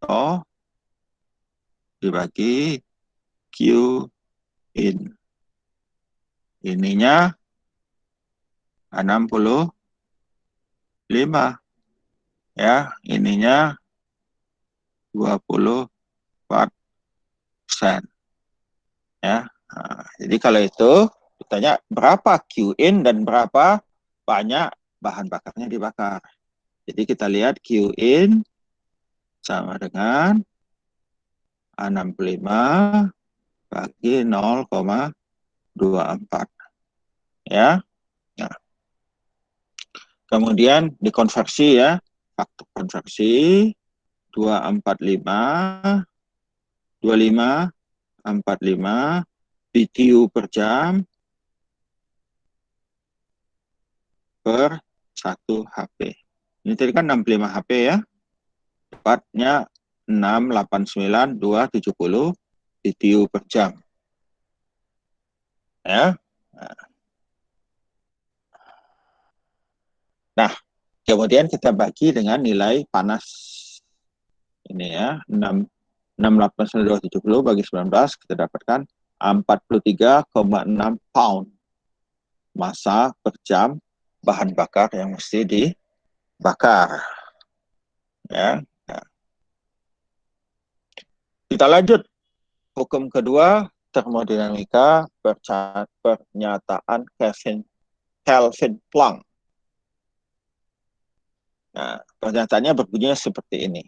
O dibagi Q in. Ininya 65. Ya, ininya 24%. Ya. Nah, jadi kalau itu ditanya berapa Q in dan berapa banyak bahan bakarnya dibakar. Jadi kita lihat Q in sama dengan 65 bagi 0,24. Ya. Nah, kemudian dikonversi ya. Faktor konversi 245 25 45 BTU per jam per 1 HP. Ini tadi kan 65 HP ya. Tepatnya 689.270 BTU per jam. Ya. Nah, kemudian kita bagi dengan nilai panas. Ini ya, 689.270 bagi 19 kita dapatkan 43,6 pound massa per jam bahan bakar yang mesti dibakar. Ya. Nah. Kita lanjut. Hukum kedua, termodinamika pernyataan Kelvin Planck. Nah, pernyataannya berbunyi seperti ini.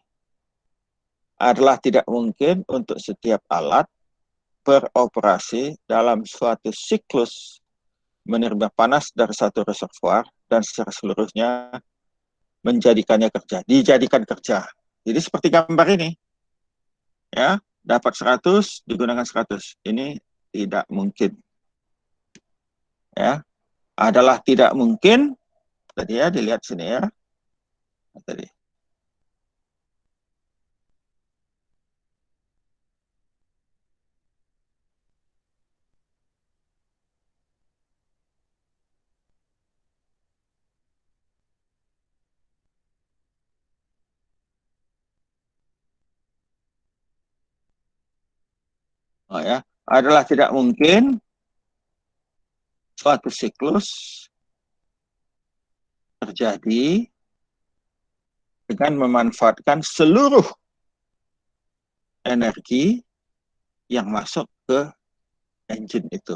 Adalah tidak mungkin untuk setiap alat beroperasi dalam suatu siklus menerima panas dari satu reservoir dan secara seluruhnya dijadikan kerja. Jadi seperti gambar ini. Ya, dapat 100 digunakan 100. Ini tidak mungkin. Ya, adalah tidak mungkin. Tadi ya, dilihat sini ya. Tadi. Oh ya, adalah tidak mungkin suatu siklus terjadi dengan memanfaatkan seluruh energi yang masuk ke engine itu.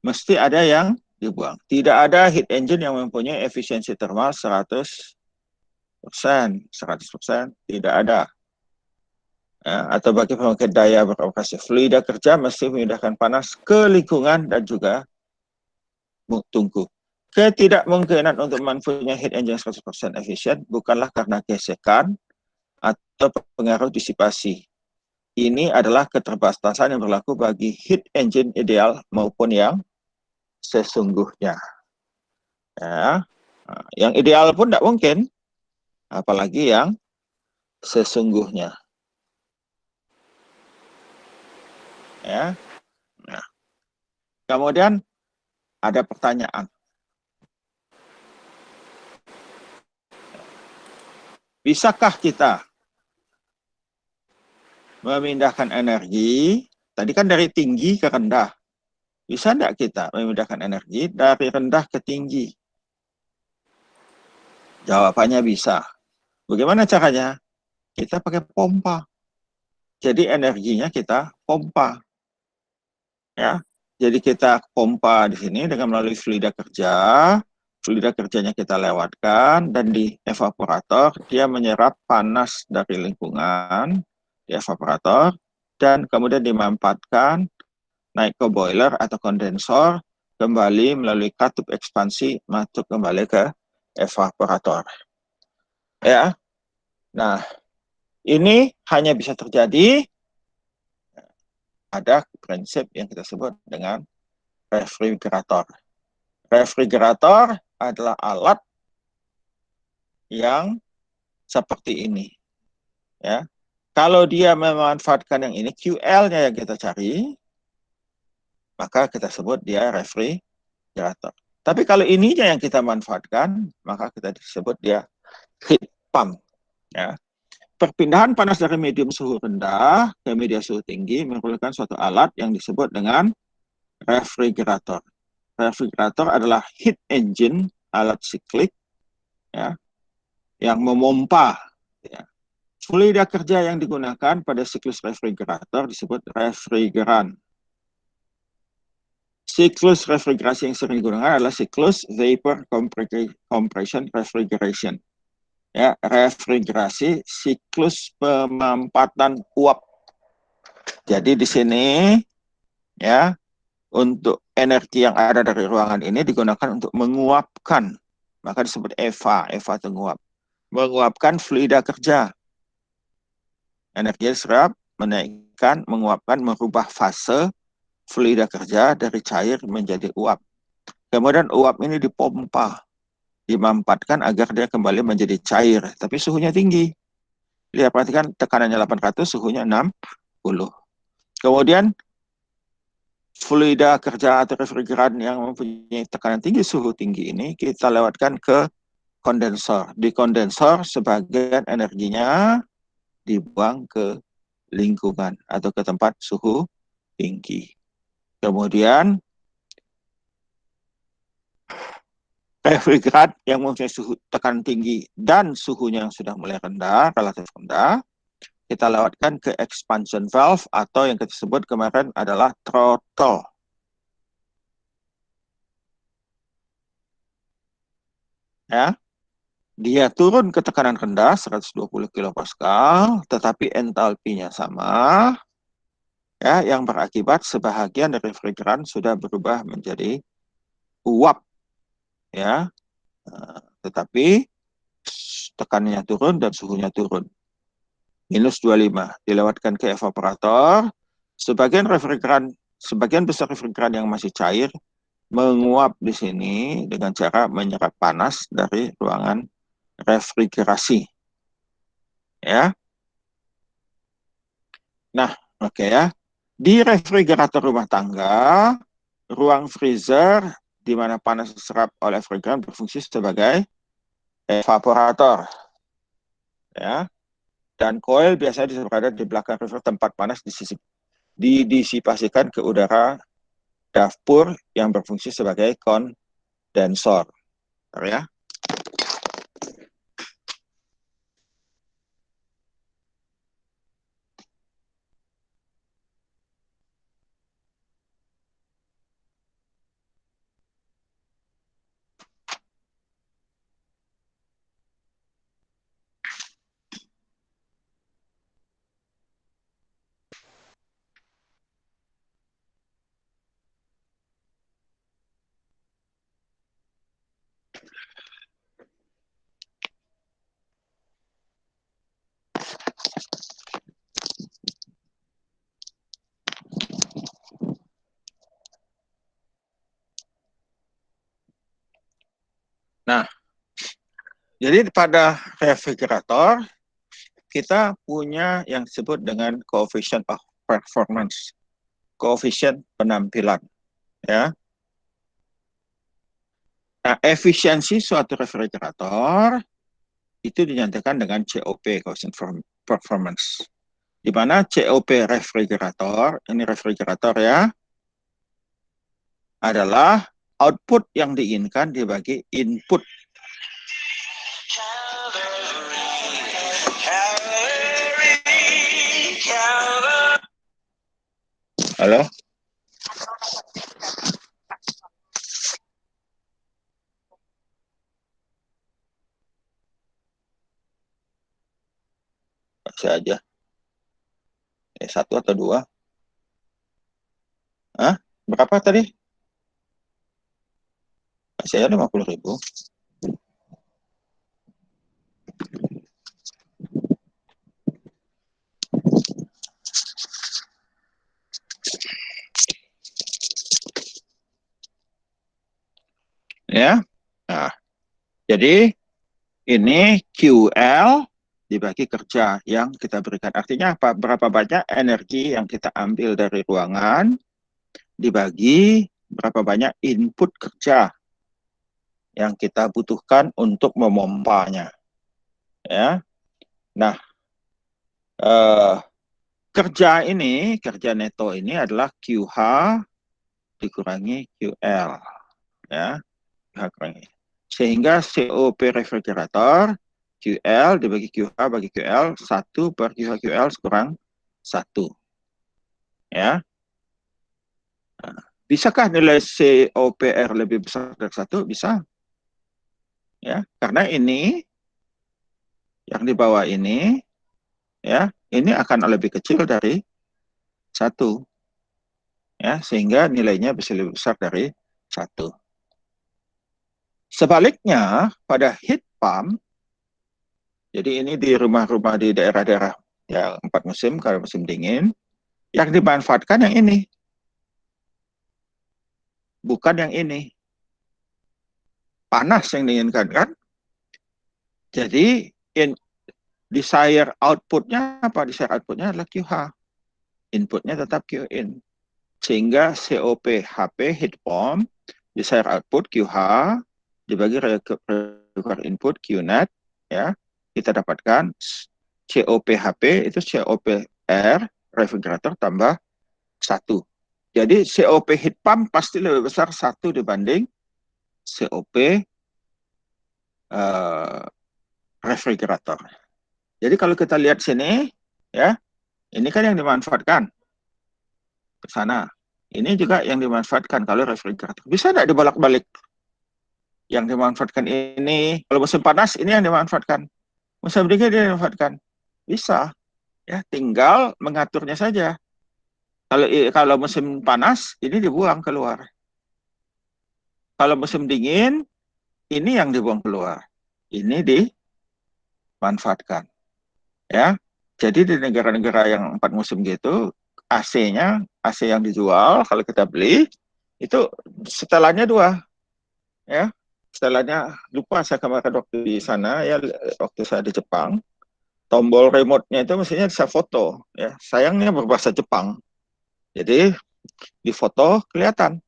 Mesti ada yang dibuang. Tidak ada heat engine yang mempunyai efisiensi termal 100%. 100% tidak ada. Ya, atau bagi pembangkit daya beroperasi fluida kerja mesti memindahkan panas ke lingkungan dan juga tungku. Ketidakmungkinan untuk mempunyai heat engine 100% efisien bukanlah karena gesekan atau pengaruh disipasi. Ini adalah keterbatasan yang berlaku bagi heat engine ideal maupun yang sesungguhnya. Ya. Nah, yang ideal pun tidak mungkin, apalagi yang sesungguhnya. Ya. Nah, kemudian ada pertanyaan. Bisakah kita memindahkan energi, tadi kan dari tinggi ke rendah. Bisa tidak kita memindahkan energi dari rendah ke tinggi? Jawabannya bisa. Bagaimana caranya? Kita pakai pompa. Jadi energinya kita pompa. Ya. Jadi kita pompa di sini dengan melalui fluida kerja. Fluida kerjanya kita lewatkan dan di evaporator dia menyerap panas dari lingkungan di evaporator dan kemudian dimanfaatkan naik ke boiler atau kondensor, kembali melalui katup ekspansi, masuk kembali ke evaporator. Ya, nah ini hanya bisa terjadi ada prinsip yang kita sebut dengan refrigerator. Refrigerator adalah alat yang seperti ini. Ya, kalau dia memanfaatkan yang ini, QL-nya yang kita cari, maka kita sebut dia refrigerator. Tapi kalau ininya yang kita manfaatkan, maka kita sebut dia heat pump. Ya. perpindahan panas dari medium suhu rendah ke medium suhu tinggi memerlukan suatu alat yang disebut dengan refrigerator. Refrigerator adalah heat engine, alat siklik, ya, yang memompa. Ya. Fluida kerja yang digunakan pada siklus refrigerator disebut refrigeran. Siklus refrigerasi yang sering digunakan adalah siklus vapor compression refrigeration. Ya, refrigerasi siklus pemampatan uap. Jadi di sini ya, untuk energi yang ada dari ruangan ini digunakan untuk menguapkan, maka disebut EVA itu menguap. Menguapkan fluida kerja. Energi diserap, menaikkan, menguapkan, merubah fase fluida kerja dari cair menjadi uap. Kemudian uap ini dipompa, dimampatkan agar dia kembali menjadi cair, tapi suhunya tinggi. Lihat, perhatikan tekanannya 800, suhunya 60. Kemudian fluida kerja atau refrigeran yang mempunyai tekanan tinggi, suhu tinggi ini kita lewatkan ke kondensor. Di kondensor sebagian energinya dibuang ke lingkungan atau ke tempat suhu tinggi. Kemudian refrigeran yang mempunyai suhu tekanan tinggi dan suhunya yang sudah mulai rendah, relatif rendah, kita lewatkan ke expansion valve atau yang kita sebut kemarin adalah throttle. Ya, dia turun ke tekanan rendah 120 kilopascal, tetapi entalpinya sama. Ya, yang berakibat sebahagian dari refrigeran sudah berubah menjadi uap. Ya, tetapi tekanannya turun dan suhunya turun. Minus 25 dilewatkan ke evaporator. Sebagian besar refrigeran yang masih cair menguap di sini dengan cara menyerap panas dari ruangan refrigerasi. Ya. Nah, oke ya. Di refrigerator rumah tangga, ruang freezer di mana panas diserap oleh refrigeran berfungsi sebagai evaporator. Ya. Dan coil biasanya berada di belakang freezer, tempat panas didisipasikan ke udara dapur yang berfungsi sebagai kondensor. Ya. Nah, jadi pada refrigerator kita punya yang disebut dengan coefficient of performance, koefisien penampilan, ya. Nah, efisiensi suatu refrigerator itu dinyatakan dengan COP, coefficient performance. Di mana COP refrigerator, ini refrigerator ya, adalah output yang diinginkan dibagi input. Halo? Masih aja. Satu atau dua? Hah? Berapa tadi? Masih aja 50.000. Ya. Nah, jadi ini QL dibagi kerja yang kita berikan. Artinya apa? Berapa banyak energi yang kita ambil dari ruangan dibagi berapa banyak input kerja yang kita butuhkan untuk memompanya. Ya. Nah, kerja neto ini adalah QH dikurangi QL, ya, sehingga COP refrigerator QL dibagi QH bagi QL 1 per QH QL kurang 1, ya. Nah, bisakah nilai COPR lebih besar dari 1? Bisa, ya, karena ini yang di bawah ini, ya, ini akan lebih kecil dari 1, ya, sehingga nilainya bisa lebih besar dari 1. Sebaliknya, pada heat pump, jadi ini di rumah-rumah di daerah-daerah yang 4 musim, kalau musim dingin, yang dimanfaatkan yang ini, bukan yang ini. Panas yang diinginkan, kan? Jadi, desired outputnya apa? Desired outputnya adalah QH. Inputnya tetap QIN. Sehingga COP HP heat pump, desired output QH, dibagi required input QNet, ya, kita dapatkan COPHP itu COPR refrigerator tambah 1. Jadi COP heat pump pasti lebih besar 1 dibanding COP refrigerator. Jadi kalau kita lihat sini, ya, ini kan yang dimanfaatkan ke sana. Ini juga yang dimanfaatkan kalau refrigerator. Bisa tidak dibolak-balik? Yang dimanfaatkan ini, kalau musim panas ini yang dimanfaatkan. Musim dingin dia dimanfaatkan. Bisa, ya, tinggal mengaturnya saja. Kalau musim panas ini dibuang keluar. Kalau musim dingin ini yang dibuang keluar. Ini dimanfaatkan, ya. Jadi di negara-negara yang 4 musim gitu, AC-nya, AC yang dijual kalau kita beli itu setelannya 2, ya. Setelannya lupa saya kemarin waktu di sana, ya, waktu saya di Jepang, tombol remote-nya itu mestinya bisa foto, ya. Sayangnya berbahasa Jepang. Jadi di foto kelihatan,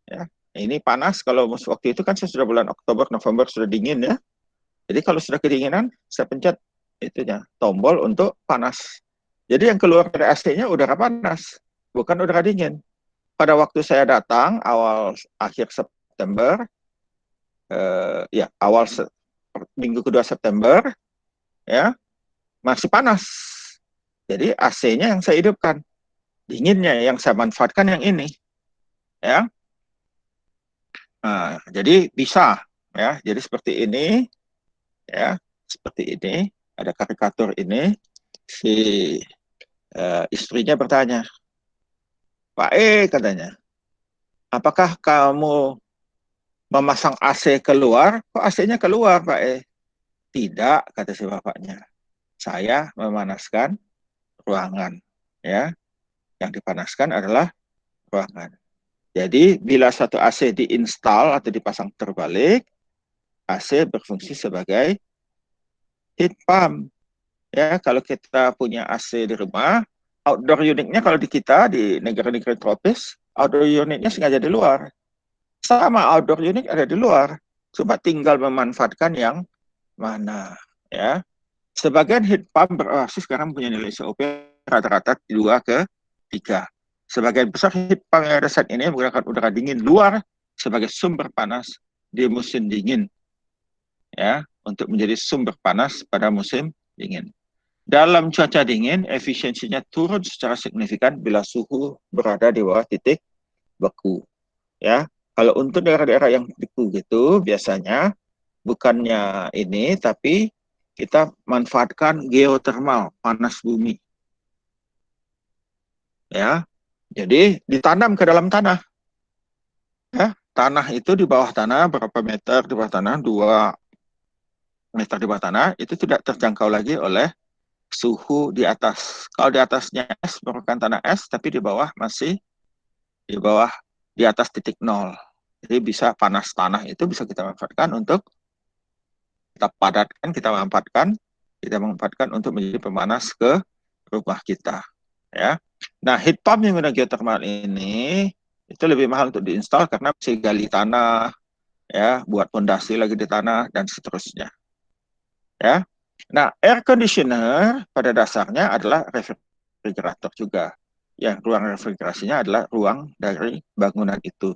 ya. Ini panas, kalau waktu itu kan saya sudah bulan Oktober, November sudah dingin, ya. Jadi kalau sudah kedinginan, saya pencet itunya, tombol untuk panas. Jadi yang keluar dari AC-nya udara panas, bukan udara dingin. Pada waktu saya datang akhir September, ya, minggu kedua September, ya, masih panas. Jadi AC-nya yang saya hidupkan, dinginnya yang saya manfaatkan yang ini, ya. Nah, jadi bisa, ya. Jadi seperti ini, ya, seperti ini. Ada karikatur ini. Si istrinya bertanya, Pak katanya, apakah kamu memasang AC keluar? Kok AC-nya keluar, Pak Tidak, kata si bapaknya. Saya memanaskan ruangan, ya. Yang dipanaskan adalah ruangan. Jadi bila satu AC diinstal atau dipasang terbalik, AC berfungsi sebagai heat pump. Ya, kalau kita punya AC di rumah, outdoor unitnya kalau di kita di negara-negara tropis, outdoor unitnya sengaja di luar. Sama outdoor unit ada di luar. Cuma tinggal memanfaatkan yang mana, ya. Sebagian heat pump sekarang punya nilai COP rata-rata 2 ke 3. Sebagian besar heat pump yang ada saat ini menggunakan udara dingin luar sebagai sumber panas di musim dingin, ya, untuk menjadi sumber panas pada musim dingin. Dalam cuaca dingin, efisiensinya turun secara signifikan bila suhu berada di bawah titik beku, ya. Kalau untuk daerah-daerah yang beku gitu, biasanya bukannya ini, tapi kita manfaatkan geotermal, panas bumi, ya. Jadi ditanam ke dalam tanah, ya. Tanah itu di bawah tanah berapa meter di bawah tanah, 2 meter di bawah tanah, itu tidak terjangkau lagi oleh suhu di atas. Kalau di atasnya es merupakan tanah es, tapi di bawah masih di bawah, di atas titik 0. Jadi bisa panas tanah itu bisa kita manfaatkan untuk kita padatkan, kita manfaatkan untuk menjadi pemanas ke rumah kita, ya. Nah, heat pump yang guna geothermal ini itu lebih mahal untuk diinstal karena mesti gali tanah, ya, buat fondasi lagi di tanah dan seterusnya, ya. Nah, air conditioner pada dasarnya adalah refrigerator juga. Yang ruang refrigerasinya adalah ruang dari bangunan itu.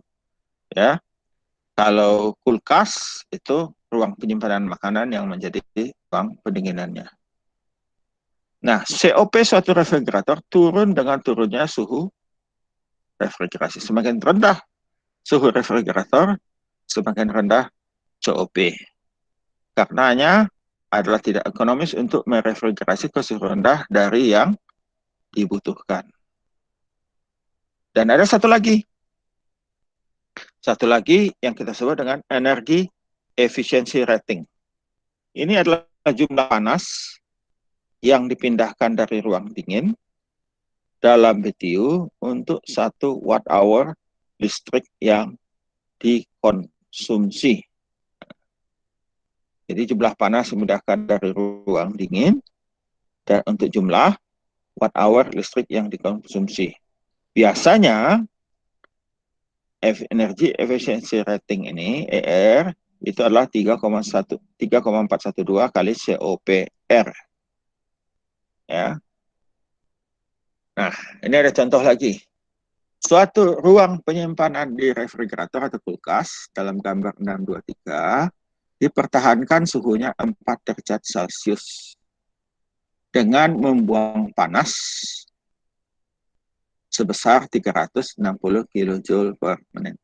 Ya, kalau kulkas itu ruang penyimpanan makanan yang menjadi ruang pendinginannya. Nah, COP suatu refrigerator turun dengan turunnya suhu refrigerasi. Semakin rendah suhu refrigerator, semakin rendah COP. Karenanya adalah tidak ekonomis untuk merefrigerasi ke suhu rendah dari yang dibutuhkan. Dan ada satu lagi yang kita sebut dengan energi efficiency rating. Ini adalah jumlah panas yang dipindahkan dari ruang dingin dalam BTU untuk 1 watt hour listrik yang dikonsumsi. Jadi jumlah panas dipindahkan dari ruang dingin dan untuk jumlah watt hour listrik yang dikonsumsi. Biasanya energi efficiency rating ini ER itu adalah 3,412 kali COPR. Ya. Nah, ini ada contoh lagi. Suatu ruang penyimpanan di refrigerator atau kulkas dalam gambar 623 dipertahankan suhunya 4 derajat Celcius dengan membuang panas sebesar 360 kJ per menit.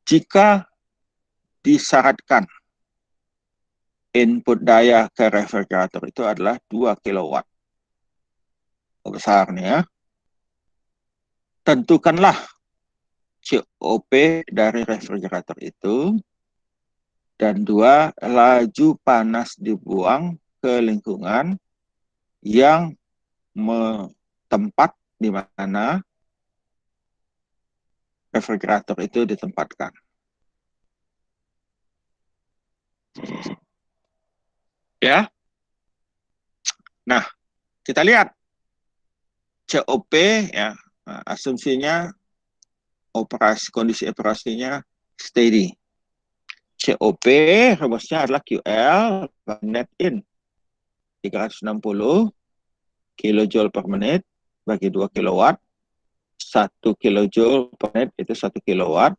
Jika disyaratkan input daya ke refrigerator itu adalah 2 kW. Besar nih ya. Tentukanlah COP dari refrigerator itu dan 2 laju panas dibuang ke lingkungan yang tempat di mana refrigerator itu ditempatkan. Ya. Nah, kita lihat COP ya, asumsinya kondisi operasinya steady. COP rumusnya adalah QL net in 360 kilojoule per menit bagi 2 kilowatt. 1 kilojoule per menit itu 1 kilowatt.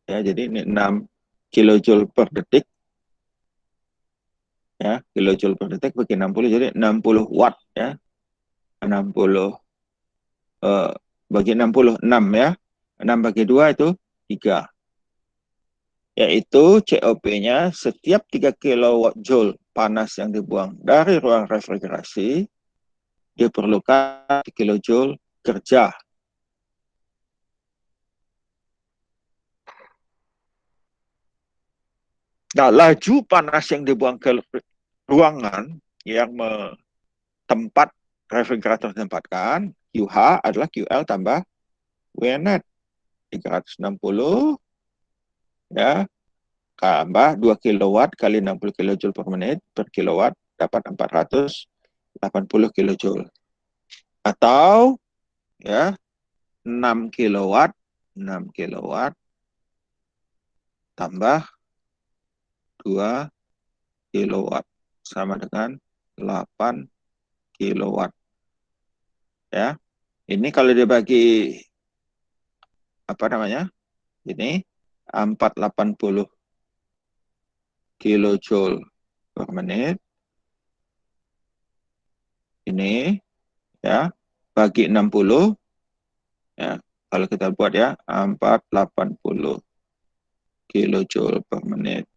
Ya, jadi ini 6 kilojoule per detik. Ya, kilojoule per detik bagi 60 jadi 60 watt ya. 60 bagi 66 ya. 6 bagi 2 itu 3. Yaitu COP-nya setiap 3 kJ panas yang dibuang dari ruang refrigerasi diperlukan kilojoule kerja. Nah, laju panas yang dibuang ke ruangan yang tempat refrigerator ditempatkan, QH adalah QL tambah WNet. 360 ya tambah 2 kilowatt kali 60 kilojoule per menit per kilowatt dapat 480 kilojoule. Atau ya 6 kilowatt tambah 2 kilowatt sama dengan 8 kilowatt. Ya. Ini kalau dibagi apa namanya? Ini 480 kilojoule per menit. Ini ya bagi 60 ya. Kalau kita buat ya 480 kilojoule per menit.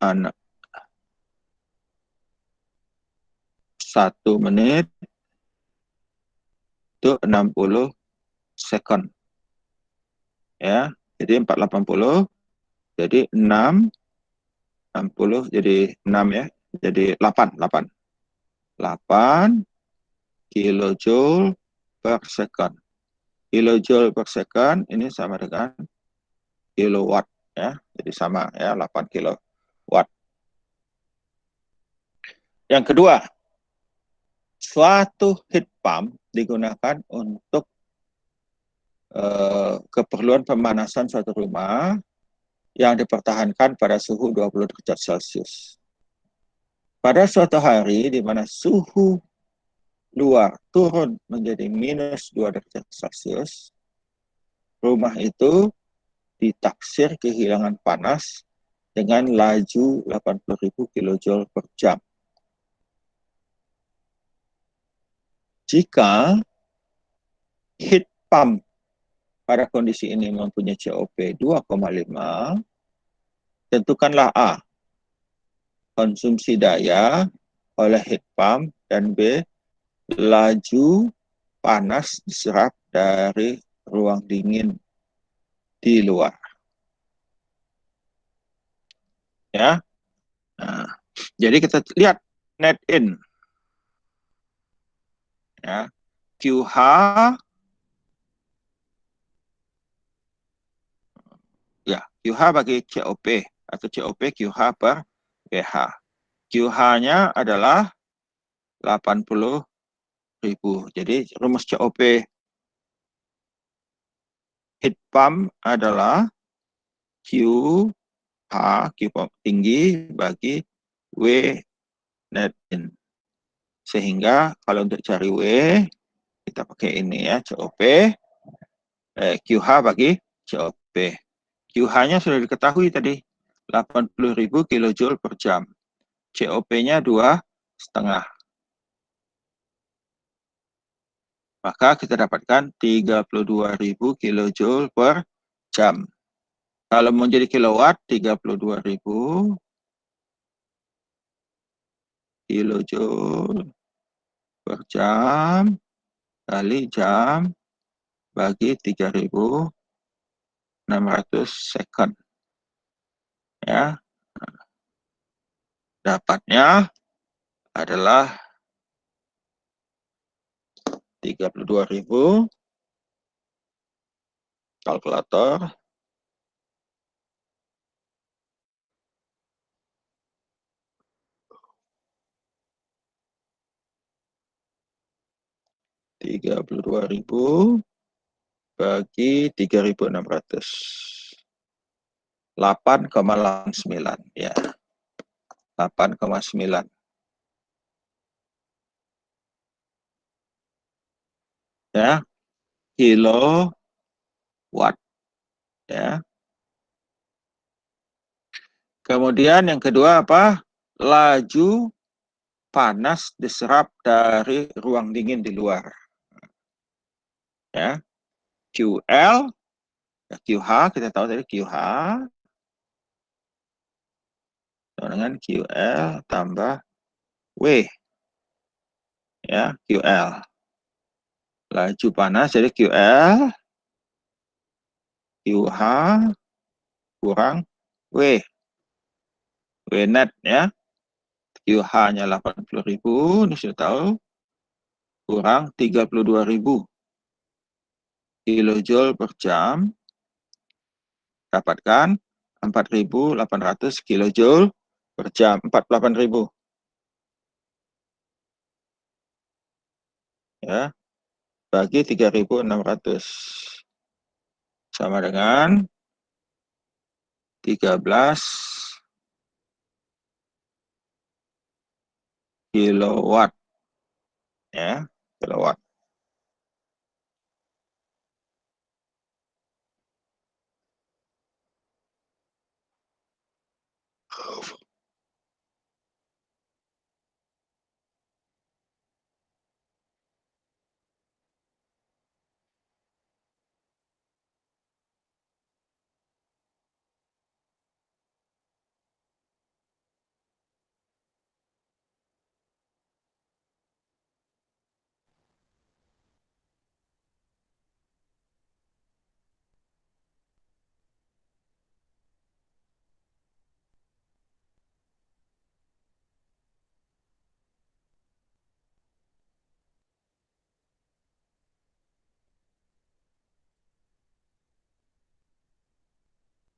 Anak 1 menit itu 60 second. Ya, jadi 480 jadi 6 60 jadi 6 ya. Jadi 8 kilojoule per second. Kilojoule per second ini sama dengan kilowatt ya. Jadi sama ya 8 kilowatt. Yang kedua, suatu heat pump digunakan untuk keperluan pemanasan suatu rumah yang dipertahankan pada suhu 20 derajat Celcius. Pada suatu hari di mana suhu luar turun menjadi minus 2 derajat Celcius, rumah itu ditaksir kehilangan panas dengan laju 80.000 kJ per jam. Jika heat pump pada kondisi ini mempunyai COP 2,5, tentukanlah A, konsumsi daya oleh heat pump, dan B, laju panas diserap dari ruang dingin di luar. Ya. Nah, jadi kita lihat net in. Ya. QH ya, QH bagi COP atau COP QH per PH. QH-nya adalah 80.000. Jadi rumus COP heat pump adalah QH, Q pump tinggi bagi W net in. Sehingga kalau untuk cari W, kita pakai ini ya, COP, QH bagi COP. QH-nya sudah diketahui tadi, 80.000 kJ per jam. COP-nya 2,5. Maka kita dapatkan 32.000 kJ per jam. Kalau menjadi kilowatt, 32.000 kJ per jam kali jam bagi 3.600 second. Ya. Dapatnya adalah 32.000, kalkulator, 32.000 bagi 3.600. 8,9 ya. 8,9. Ya. Kilowatt ya. Kemudian yang kedua apa? Laju panas diserap dari ruang dingin di luar. Ya. QL, ya, QH kita tahu tadi QH dengan QL tambah W. Ya, QL. Laju panas jadi QL QH kurang W. W net ya. QH-nya 80.000, ini sudah tahu, kurang 32.000 kilojoule per jam, dapatkan 4.800 kilojoule per jam, 48.000. Ya, bagi 3.600 sama dengan 13 kilowatt ya, kilowatt.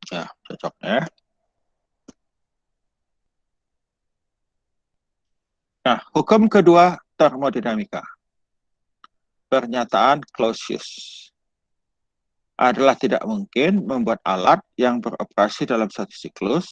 Ya, cocok ya. Nah, hukum kedua termodinamika. Pernyataan Clausius. adalah tidak mungkin membuat alat yang beroperasi dalam satu siklus